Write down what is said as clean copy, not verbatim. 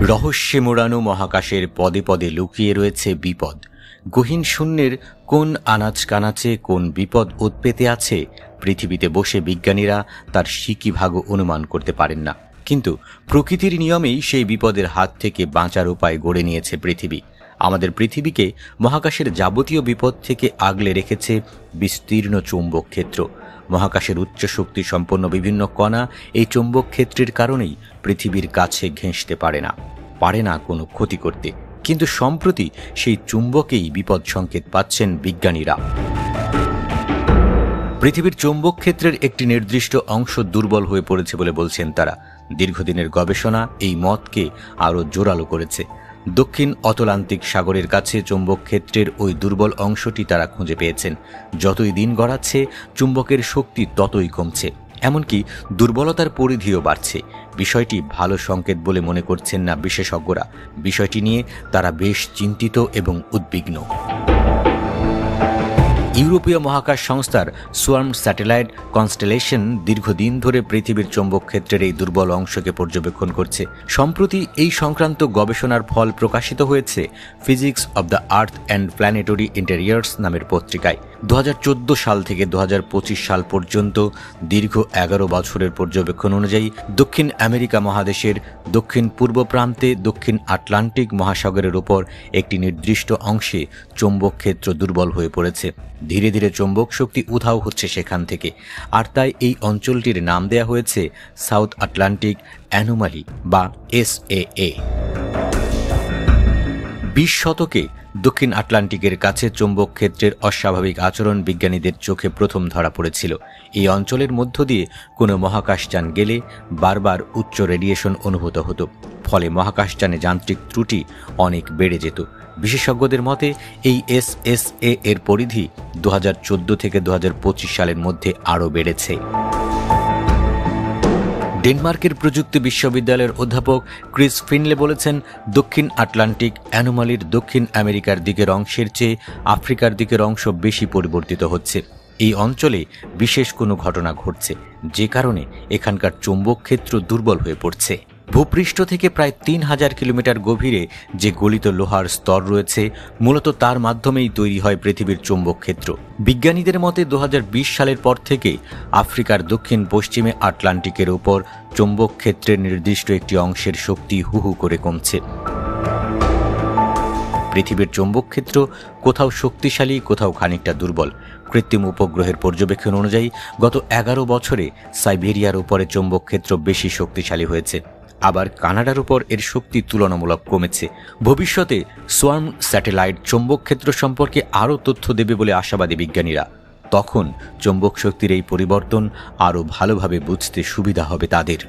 রহস্যে মোড়ানো মহাকাশের পদে পদে লুকিয়ে রয়েছে বিপদ। গহীন শূন্যের কোন আনাচ কানাচে কোন বিপদ উৎপেতে আছে, পৃথিবীতে বসে বিজ্ঞানীরা তার সিকিভাগও অনুমান করতে পারেন না। কিন্তু প্রকৃতির নিয়মেই সেই বিপদের হাত থেকে বাঁচার উপায় গড়ে নিয়েছে পৃথিবী। আমাদের পৃথিবীকে মহাকাশের যাবতীয় বিপদ থেকে আগলে রেখেছে বিস্তীর্ণ চৌম্বক ক্ষেত্র। মহাকাশের উচ্চ শক্তি সম্পন্ন বিভিন্ন কণা এই চৌম্বক ক্ষেত্রের কারণেই পৃথিবীর কাছে ঘেঁষতে পারে না কোনো ক্ষতি করতে। কিন্তু সম্প্রতি সেই চুম্বকেই বিপদ সংকেত পাচ্ছেন বিজ্ঞানীরা। পৃথিবীর চৌম্বক ক্ষেত্রের একটি নির্দিষ্ট অংশ দুর্বল হয়ে পড়েছে বলে বলছেন তারা। দীর্ঘদিনের গবেষণা এই মতকে আরও জোরালো করেছে। দক্ষিণ অতলান্তিক সাগরের কাছে চৌম্বক ক্ষেত্রের ওই দুর্বল অংশটি তারা খুঁজে পেয়েছেন। যতই দিন গড়াচ্ছে চুম্বকের শক্তি ততই কমছে, এমনকি দুর্বলতার পরিধিও বাড়ছে। বিষয়টি ভালো সংকেত বলে মনে করছেন না বিশেষজ্ঞরা। বিষয়টি নিয়ে তারা বেশ চিন্তিত এবং উদ্বিগ্ন। ইউরোপীয় মহাকাশ সংস্থার সোয়ার্ম স্যাটেলাইট কনস্টেলেশন দীর্ঘদিন ধরে পৃথিবীর চৌম্বক ক্ষেত্রের এই দুর্বল অংশকে পর্যবেক্ষণ করছে। সম্প্রতি এই সংক্রান্ত গবেষণার ফল প্রকাশিত হয়েছে physics of the earth and planetary interiors নামের পত্রিকায়। 2014 সাল থেকে 2025 সাল পর্যন্ত দীর্ঘ 11 বছরের পর্যবেক্ষণ অনুযায়ী দক্ষিণ আমেরিকা মহাদেশের দক্ষিণ পূর্ব প্রান্তে দক্ষিণ আটলান্টিক মহাসাগরের উপর একটি নির্দিষ্ট অংশে চৌম্বক ক্ষেত্র দুর্বল হয়ে পড়েছে। ধীরে ধীরে চৌম্বক শক্তি উধাও হচ্ছে সেখান থেকে, আর তাই এই অঞ্চলটির নাম দেয়া হয়েছে সাউথ আটলান্টিক অ্যানোমালি বা SAA। 20 শতকে দক্ষিণ আটলান্টিকের কাছে চৌম্বক ক্ষেত্রের অস্বাভাবিক আচরণ বিজ্ঞানীদের চোখে প্রথম ধরা পড়েছিল। এই অঞ্চলের মধ্য দিয়ে কোনো মহাকাশযান গেলে বারবার উচ্চ রেডিয়েশন অনুভূত হতো, ফলে মহাকাশযানে যান্ত্রিক ত্রুটি অনেক বেড়ে যেত। বিশেষজ্ঞদের মতে এই SSA এর পরিধি 2014 থেকে 2025 সালের মধ্যে আরও বেড়েছে। ডেনমার্কের প্রযুক্তি বিশ্ববিদ্যালয়ের অধ্যাপক ক্রিস ফিনলে বলেছেন, দক্ষিণ আটলান্টিক অ্যানোমালির দক্ষিণ আমেরিকার দিকের অংশের চেয়ে আফ্রিকার দিকের অংশ বেশি পরিবর্তিত হচ্ছে। এই অঞ্চলে বিশেষ কোনো ঘটনা ঘটছে, যে কারণে এখানকার চৌম্বক ক্ষেত্র দুর্বল হয়ে পড়ছে। ভূপৃষ্ঠ থেকে প্রায় 3000 কিলোমিটার গভীরে যে গলিত লোহার স্তর রয়েছে, মূলত তার মাধ্যমেই তৈরি হয় পৃথিবীর চৌম্বক ক্ষেত্র। বিজ্ঞানীদের মতে 2020 সালের পর থেকে আফ্রিকার দক্ষিণ পশ্চিমে আটলান্টিকের উপর চৌম্বক ক্ষেত্রের নির্দিষ্ট একটি অংশের শক্তি হু হু করে কমছে। পৃথিবীর চৌম্বক ক্ষেত্র কোথাও শক্তিশালী, কোথাও খানিকটা দুর্বল। কৃত্রিম উপগ্রহের পর্যবেক্ষণ অনুযায়ী গত 11 বছরে সাইবেরিয়ার উপরে চৌম্বক ক্ষেত্র বেশি শক্তিশালী হয়েছে, আবার কানাডার উপর এর শক্তি তুলনামূলক কমেছে। ভবিষ্যতে সোয়ার্ম স্যাটেলাইট চৌম্বক ক্ষেত্র সম্পর্কে আরও তথ্য দেবে বলে আশাবাদী বিজ্ঞানীরা। তখন চৌম্বক শক্তির এই পরিবর্তন আরও ভালোভাবে বুঝতে সুবিধা হবে তাদের।